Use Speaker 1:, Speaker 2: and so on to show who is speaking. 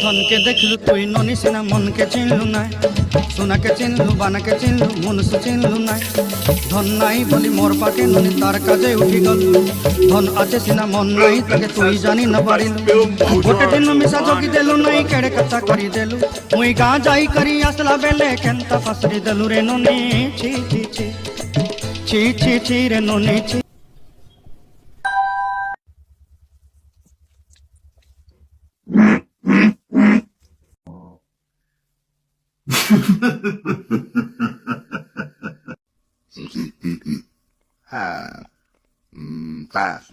Speaker 1: ধনকে দেখলু তুই ননি সিনা মনকে চিনলু নাই, সোনাকে চিনলু বানাকে চিনলু মনুষ্য চিনলু নাই। ধন নাই বলি মোর পাকে ননি তার কাজে উঠি গল, ধন আছে সিনা মন নাই তাকে তুই জানি না পারিলু। গোটে দিন মিশা জগি দেলু নাই কেড়ে কচ্চা করি দেলু, মুই গাঁ যাই করি আসলা বেলে কেনতা ফাসরি দেলু রে ননি। ছি ছি ছি ছি ছি ছি রে ননি ছি।
Speaker 2: Pass.